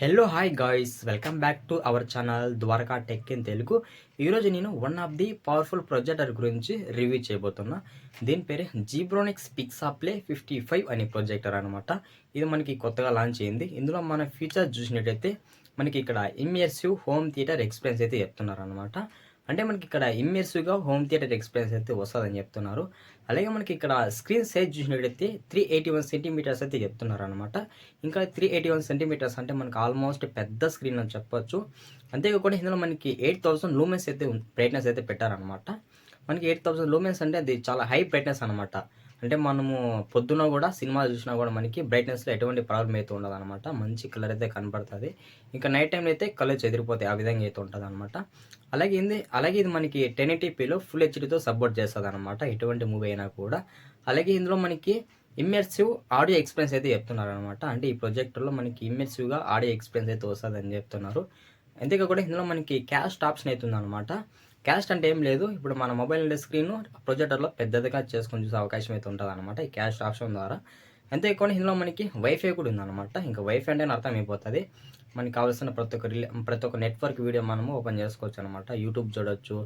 Hello hi guys welcome back to our channel Dwaraka tech in Telugu. ఈరోజు నేను one of the powerful projector గురించి review చేయబోతున్నా. దీని పేరే జీబ్రోనిక్స్ పిక్సాప్లే 55 అనే ప్రొజెక్టర్ అనమాట. ఇది మనకి కొత్తగా లాంచ్ అయింది. ఇందులో మన ఫీచర్స్ చూసినట్టయితే మనకి ఇక్కడ ఇమ్మర్సివ్ హోమ్ థియేటర్ ఎక్స్పీరియన్స్ అయితే చెప్తున్నారు అనమాట. అంటే మనకి ఇక్కడ ఇమ్మర్సివ్గా హోమ్ థియేటర్ ఎక్స్పీరియన్స్ అయితే వస్తుందని చెప్తున్నారు. అలాగే మనకి ఇక్కడ స్క్రీన్ సైజ్ చూసినట్టయితే 381 సెంటీమీటర్స్ అయితే చెప్తున్నారు అనమాట. ఇంకా 381 సెంటీమీటర్స్ అంటే మనకి ఆల్మోస్ట్ పెద్ద స్క్రీన్ అని చెప్పొచ్చు. అంతేకాకుండా ఇందులో మనకి 8000 లూమెన్స్ అయితే బ్రైట్నెస్ అయితే పెట్టారనమాట. మనకి 8000 లూమెన్స్ అంటే అది చాలా హై బ్రైట్నెస్ అనమాట. అంటే మనము పొద్దున కూడా సినిమా చూసినా కూడా మనకి బ్రైట్నెస్లో ఎటువంటి ప్రాబ్లం అయితే ఉండదు అనమాట. మంచి కలర్ అయితే కనపడుతుంది. ఇంకా నైట్ టైంలో అయితే కలర్ చెదిరిపోతాయి, ఆ విధంగా అయితే ఉంటుంది అనమాట. అలాగే ఇది మనకి 1080pలో ఫుల్ హెచ్డీతో సపోర్ట్ చేస్తుంది అనమాట, ఎటువంటి మూవీ అయినా కూడా. అలాగే ఇందులో మనకి ఇమ్మర్సివ్ ఆడియో ఎక్స్పీరియన్స్ అయితే చెప్తున్నారు అనమాట. అంటే ఈ ప్రొజెక్టర్లో మనకి ఇమ్మర్సివ్గా ఆడియో ఎక్స్పీరియన్స్ అయితే వస్తుందని చెప్తున్నారు. అంతేకాకుండా ఇందులో మనకి క్యాస్ట్ ఆప్షన్ అవుతుంది అనమాట. క్యాస్ట్ అంటే ఏం లేదు, ఇప్పుడు మన మొబైల్ స్క్రీన్ ప్రొజెక్టర్లో పెద్దదిగా చేసుకొని చూసే అవకాశం అయితే ఉంటుంది అనమాట ఈ క్యాస్ట్ ఆప్షన్ ద్వారా. అంతేకాకుండా ఇందులో మనకి వైఫై కూడా ఉందన్నమాట. ఇంకా వైఫై అంటే అర్థమైపోతుంది, మనకి కావాల్సిన ప్రతి ఒక్క నెట్వర్క్ వీడియో మనము ఓపెన్ చేసుకోవచ్చు అనమాట. యూట్యూబ్ చూడొచ్చు,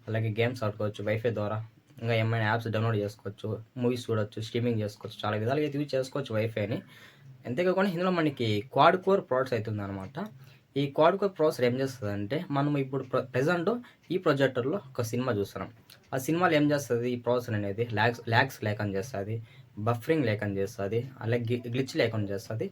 అలాగే గేమ్స్ ఆడుకోవచ్చు వైఫై ద్వారా. ఇంకా ఏమైనా యాప్స్ డౌన్లోడ్ చేసుకోవచ్చు, మూవీస్ చూడొచ్చు, స్ట్రీమింగ్ చేసుకోవచ్చు, చాలా విధాలుగా అయితే యూజ్ చేసుకోవచ్చు వైఫైని. అంతేకాకుండా ఇందులో మనకి క్వాడ్ కోర్ ప్రాసెసర్ అవుతుంది అనమాట. ఈ క్వాడ్ కోర్ ప్రాసెసర్ ఏం చేస్తుంది అంటే, మనం ఇప్పుడు ప్రెజెంట్ ఈ ప్రొజెక్టర్లో ఒక సినిమా చూస్తున్నాం. ఆ సినిమాలో ఏం చేస్తుంది ఈ ప్రాసెసర్ అనేది, ల్యాగ్స్ లేకుండా చేస్తుంది, బఫరింగ్ లేకుండా చేస్తుంది, అలాగే గ్లిచ్ లేకుండా చేస్తుంది.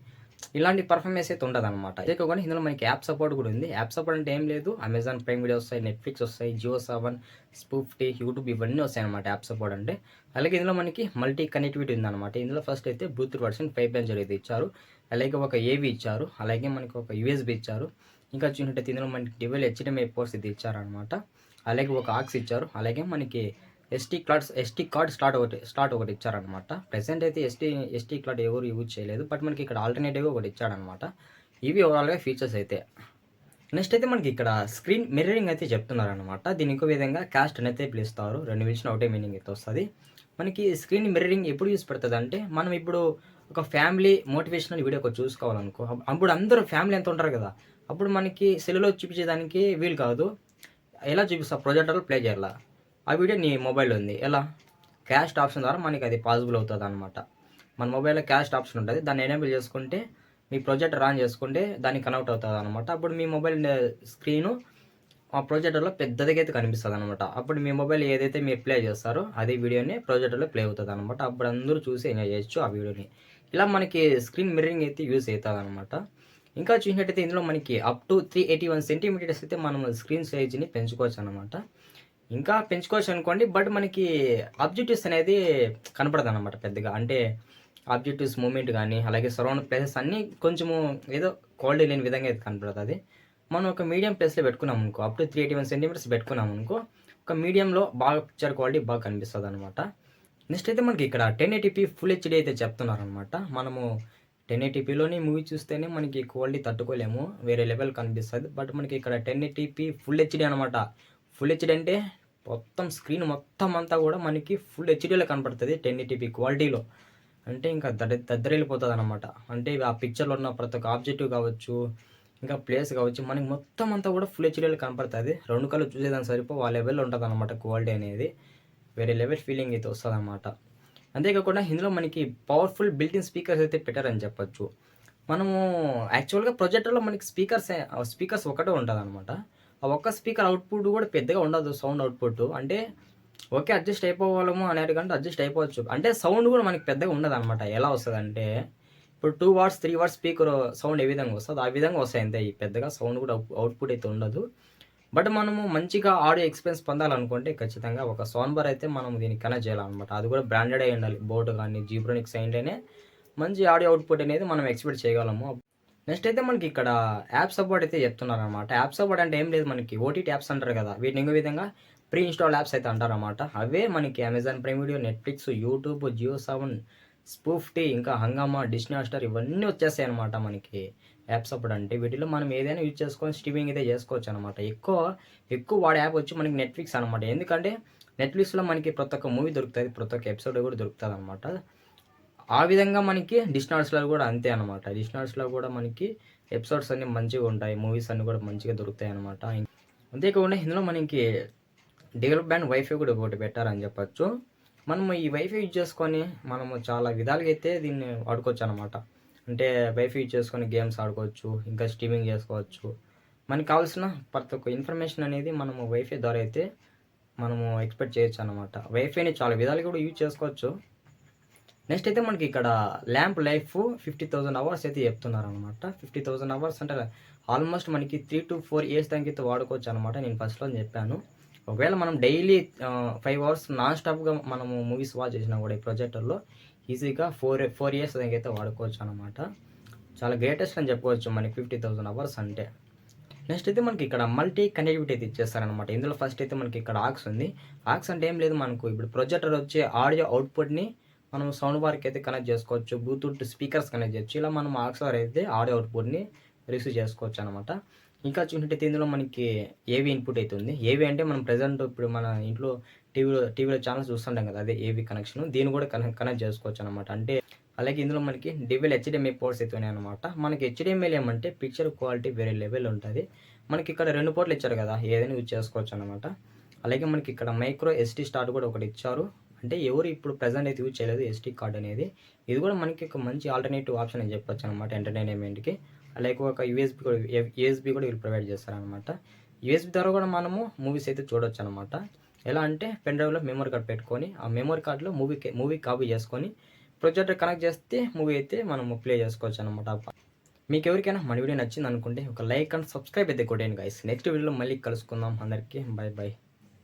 ఇలాంటి పర్ఫార్మెన్స్ అయితే ఉండదు అనమాట. అంతేకాకుండా ఇందులో మనకి యాప్ సపోర్ట్ కూడా ఉంది. యాప్ సపోర్ట్ అంటే ఏం లేదు, అమెజాన్ ప్రైమ్ వీడియో వస్తాయి, నెట్ఫ్లిక్స్ వస్తాయి, జియో7, స్పూఫ్టీ, యూట్యూబ్ ఇవన్నీ వస్తాయి అనమాట యాప్ సపోర్ట్ అంటే. అలాగే ఇందులో మనకి మల్టీ కనెక్టివిటీ ఉందన్నమాట. ఇందులో ఫస్ట్ అయితే బ్లూటూత్ వర్షన్ 5.0 అయితే ఇచ్చారు, అలాగే ఒక ఏవి ఇచ్చారు, అలాగే మనకి ఒక యూఎస్బి ఇచ్చారు. ఇంకా చూసినట్టయితే ఇందులో మనకి డివైల్ హెచ్డిఎంఐ పోర్ట్స్ ఇది ఇచ్చారనమాట. అలాగే ఒక ఆక్స్ ఇచ్చారు, అలాగే మనకి ఎస్టీ కార్డ్ స్లాట్ ఒకటి ఇచ్చారనమాట. ప్రెసెంట్ అయితే ఎస్టీ కార్డ్ ఎవరు యూజ్ చేయలేదు, బట్ మనకి ఇక్కడ ఆల్టర్నేటివ్గా ఒకటి ఇచ్చాడనమాట. ఇవి ఓవరాల్గా ఫీచర్స్ అయితే. నెక్స్ట్ అయితే మనకి ఇక్కడ స్క్రీన్ మిర్రరింగ్ అయితే చెప్తున్నారనమాట. దీని ఇంకో విధంగా క్యాస్ట్ అయితే పిలుస్తారు, రెండు విషయం ఒకటే మీనింగ్ అయితే వస్తుంది. మనకి స్క్రీన్ మిర్రరింగ్ ఎప్పుడు యూస్ పడుతుంది అంటే, మనం ఇప్పుడు ఒక ఫ్యామిలీ మోటివేషనల్ వీడియో ఒక చూసుకోవాలనుకో, అప్పుడు అందరూ ఫ్యామిలీ ఎంత ఉంటారు కదా, అప్పుడు మనకి సెల్లులో చూపించేదానికి వీలు కాదు. ఎలా చూపిస్తా, ప్రొజెక్టర్లో ప్లే చేయాలా, ఆ వీడియో నీ మొబైల్లో ఉంది, ఎలా, క్యాస్ట్ ఆప్షన్ ద్వారా మనకి అది పాసిబుల్ అవుతుంది అనమాట. మన మొబైల్లో క్యాస్ట్ ఆప్షన్ ఉంటుంది, దాన్ని ఎనేబుల్ చేసుకుంటే మీ ప్రొజెక్టర్ ఆన్ చేసుకుంటే దానికి కనెక్ట్ అవుతుంది అనమాట. అప్పుడు మీ మొబైల్ స్క్రీను ఆ ప్రొజెక్టర్లో పెద్దదిగా అయితే కనిపిస్తుంది అనమాట. అప్పుడు మీ మొబైల్ ఏదైతే మీరు ప్లే చేస్తారో అదే వీడియోని ప్రొజెక్టర్లో ప్లే అవుతుంది అనమాట. అప్పుడు అందరూ చూసి ఎంజాయ్ చేయొచ్చు ఆ వీడియోని. ఇలా మనకి స్క్రీన్ మిర్రరింగ్ అయితే యూజ్ అవుతుంది అనమాట. ఇంకా చూసినట్టయితే ఇందులో మనకి అప్ టు 381 సెంటీమీటర్స్ అయితే మనం స్క్రీన్ సైజ్ని పెంచుకోవచ్చు అనమాట. ఇంకా పెంచుకోవచ్చు అనుకోండి, బట్ మనకి ఆబ్జెక్టివ్స్ అనేది కనపడదు అనమాట పెద్దగా. అంటే ఆబ్జెక్టివ్స్ మూమెంట్ కానీ, అలాగే సరౌండ్ ప్లేసెస్ అన్నీ కొంచెము ఏదో క్వాలిటీ లేని విధంగా అయితే కనపడుతుంది. మనం ఒక మీడియం ప్లేస్లో పెట్టుకున్నాం అనుకో, అప్ టు 381 సెంటీమీటర్స్ పెట్టుకున్నాం అనుకో, ఒక మీడియంలో బాగా పిక్చర్ క్వాలిటీ బాగా కనిపిస్తుంది అనమాట. నెక్స్ట్ అయితే మనకి ఇక్కడ 1080p ఫుల్ హెచ్డీ అయితే చెప్తున్నారనమాట. మనము 1080pలోని మూవీ చూస్తేనే మనకి క్వాలిటీ తట్టుకోలేము, వేరే లెవెల్ కనిపిస్తుంది. బట్ మనకి ఇక్కడ 1080p ఫుల్ హెచ్డీ అనమాట. ఫుల్ హెచ్డీ అంటే మొత్తం స్క్రీన్ మొత్తం అంతా కూడా మనకి ఫుల్ హెచ్డీలో కనపడుతుంది 1080p క్వాలిటీలో. అంటే ఇంకా దద్దరిల్లిపోతుంది అనమాట. అంటే ఆ పిక్చర్లో ఉన్న ప్రతి ఒక్క ఆబ్జెక్టివ్ కావచ్చు, ఇంకా ప్లేస్ కావచ్చు, మనకి మొత్తం అంతా కూడా ఫుల్ హెచ్డీలో కనపడుతుంది. రెండు కళ్ళు చూసేదాన్ని సరిపో ఆ లెవెల్లో ఉంటుంది అనమాట క్వాలిటీ అనేది. వేరే లెవెల్ ఫీలింగ్ అయితే వస్తుంది అనమాట. అంతేకాకుండా ఇందులో మనకి పవర్ఫుల్ బిల్టిన్ స్పీకర్స్ అయితే పెట్టారని చెప్పొచ్చు. మనము యాక్చువల్గా ప్రొజెక్టర్లో మనకి స్పీకర్స్ ఒకటే ఉంటుంది అనమాట. ఆ ఒక్క స్పీకర్ అవుట్పుట్ కూడా పెద్దగా ఉండదు, సౌండ్ అవుట్పుట్. అంటే ఓకే, అడ్జస్ట్ అయిపోవాలము అనేటికంటే అడ్జస్ట్ అయిపోవచ్చు. అంటే సౌండ్ కూడా మనకి పెద్దగా ఉండదు అనమాట. ఎలా వస్తుంది అంటే, ఇప్పుడు 2 వాట్స్ 3 వాట్స్ స్పీకర్ సౌండ్ ఏ విధంగా వస్తుంది ఆ విధంగా వస్తాయి అంతే. ఈ పెద్దగా సౌండ్ కూడా అవుట్పుట్ అయితే ఉండదు. బట్ మనము మంచిగా ఆడియో ఎక్స్పీరియన్స్ పొందాలనుకుంటే ఖచ్చితంగా ఒక సౌండ్ బార్ అయితే మనం దీనికి కనెక్ట్ చేయాలన్నమాట. అది కూడా బ్రాండెడ్ అయి ఉండాలి. బోట్ కానీ జీబ్రోనిక్స్ అయింటేనే మంచి ఆడియో అవుట్పుట్ అనేది మనం ఎక్స్పెక్ట్ చేయగలము. నెక్స్ట్ అయితే మనకి ఇక్కడ యాప్ సపోర్ట్ అయితే చెప్తున్నారన్నమాట. యాప్ సపోర్ట్ అంటే ఏం లేదు, మనకి ఓటీటీ యాప్స్ అంటారు కదా, వీటిని ఇంకో విధంగా ప్రీ ఇన్స్టాల్ యాప్స్ అయితే అంటారన్నమాట. అవే మనకి Amazon Prime video, Netflix, YouTube, జియో7, స్పూఫ్టీ, ఇంకా హంగామా, డిస్నీ హాట్స్టార్ ఇవన్నీ వచ్చేస్తాయి అనమాట మనకి యాప్ సపోర్ట్ అంటే. వీటిలో మనం ఏదైనా యూజ్ చేసుకొని స్ట్రీమింగ్ అయితే చేసుకోవచ్చు అనమాట. ఎక్కువ వాడే యాప్ వచ్చి మనకి నెట్ఫ్లిక్స్ అనమాట. ఎందుకంటే నెట్ఫ్లిక్స్లో మనకి ప్రతి ఒక్క మూవీ దొరుకుతుంది, ప్రతి ఒక్క ఎపిసోడ్ కూడా దొరుకుతుంది అనమాట. ఆ విధంగా మనకి డిస్నీ హాట్స్టార్ కూడా అంతే అనమాట. డిస్నీ హాట్స్టార్ కూడా మనకి ఎపిసోడ్స్ అన్నీ మంచిగా ఉంటాయి, మూవీస్ అన్నీ కూడా మంచిగా దొరుకుతాయి అనమాట. అంతేకాకుండా ఇందులో మనకి డెవలప్ బ్యాండ్ వైఫై కూడా ఒకటి పెట్టారని చెప్పొచ్చు. మనము ఈ వైఫై యూజ్ చేసుకొని మనము చాలా విధాలుగా అయితే దీన్ని వాడుకోవచ్చు అనమాట. అంటే వైఫై యూజ్ చేసుకొని గేమ్స్ ఆడుకోవచ్చు, ఇంకా స్ట్రీమింగ్ చేసుకోవచ్చు. మనకు కావాల్సిన ప్రతి ఒక్క ఇన్ఫర్మేషన్ అనేది మనము వైఫై ద్వారా అయితే మనము ఎక్స్పెక్ట్ చేయొచ్చు అనమాట. వైఫైని చాలా విధాలుగా కూడా యూజ్ చేసుకోవచ్చు. నెక్స్ట్ అయితే మనకి ఇక్కడ ల్యాంప్ లైఫ్ 50,000 అవర్స్ అయితే చెప్తున్నారనమాట. 50,000 అవర్స్ అంటే ఆల్మోస్ట్ మనకి 3 to 4 ఇయర్స్ దాకా అయితే వాడుకోవచ్చు అనమాట. నేను ఫస్ట్లో చెప్పాను. ఒకవేళ మనం డైలీ 5 అవర్స్ నాన్ స్టాప్గా మనము మూవీస్ వాచ్ చేసినా కూడా ఈ ప్రొజెక్టర్లో ఈజీగా 4 ఇయర్స్ దాకా అయితే వాడుకోవచ్చు అనమాట. చాలా గ్రేటెస్ట్ అని చెప్పుకోవచ్చు మనకి 50,000 అవర్స్ అంటే. నెక్స్ట్ అయితే మనకి ఇక్కడ మల్టీ కనెక్టివిటీ అయితే ఇచ్చేస్తారనమాట. ఇందులో ఫస్ట్ అయితే మనకి ఇక్కడ ఆక్స్ ఉంది. ఆక్స్ అంటే ఏం లేదు, మనకు ఇప్పుడు ప్రొజెక్టర్ వచ్చే ఆడియో అవుట్పుట్ని మనం సౌండ్ బార్కి అయితే కనెక్ట్ చేసుకోవచ్చు, బ్లూటూత్ స్పీకర్స్ కనెక్ట్ చేయొచ్చు. ఇలా మనం ఆక్స్ ద్వారా అయితే ఆడియో అవుట్పుట్ని రిసీవ్ చేసుకోవచ్చు అనమాట. ఇంకా చూసినట్టయితే ఇందులో మనకి ఏవి ఇన్పుట్ అయితే ఉంది. ఏవి అంటే మనం ప్రజెంట్ ఇప్పుడు మన ఇంట్లో టీవీలో ఛానల్స్ చూస్తుంటాం కదా, అదే ఏవి కనెక్షన్. దీన్ని కూడా కనెక్ట్ చేసుకోవచ్చు అనమాట. అంటే అలాగే ఇందులో మనకి డివెల్ హెచ్డిఎంఐ పోర్ట్స్ అయితే ఉన్నాయన్నమాట. మనకి హెచ్డిఎంఐ ఏమంటే పిక్చర్ క్వాలిటీ వేరే లెవెల్ ఉంటుంది. మనకి ఇక్కడ 2 పోర్ట్లు ఇచ్చారు కదా, ఏదైనా యూజ్ చేసుకోవచ్చు అనమాట. అలాగే మనకి ఇక్కడ మైక్రో ఎస్టీ స్లాట్ కూడా ఒకటి ఇచ్చారు. అంటే ఎవరు ఇప్పుడు ప్రజెంట్ అయితే యూజ్ చేయలేదు ఎస్టీ కార్డ్ అనేది. ఇది కూడా మనకి ఒక మంచి ఆల్టర్నేటివ్ ఆప్షన్ అని చెప్పొచ్చు అనమాట ఎంటర్టైన్మెంట్కి. అలాగే ఒక యూఎస్బీ కూడా వీళ్ళు ప్రొవైడ్ చేస్తారనమాట. యూఎస్బీ ద్వారా కూడా మనము మూవీస్ అయితే చూడొచ్చు అనమాట. ఎలా అంటే పెన్ డ్రైవ్లో మెమరీ కార్డ్ పెట్టుకొని ఆ మెమరీ కార్డ్లో మూవీ కాపీ చేసుకొని ప్రొజెక్టర్ కనెక్ట్ చేస్తే మూవీ అయితే మనం ప్లే చేసుకోవచ్చు అనమాట. మీకు ఎవరికైనా మన వీడియో నచ్చింది అనుకుంటే ఒక లైక్ అండ్ సబ్స్క్రైబ్ అయితే కొట్టండి గైస్. నెక్స్ట్ వీడియోలో మళ్ళీ కలుసుకుందాం. అందరికీ బై బై.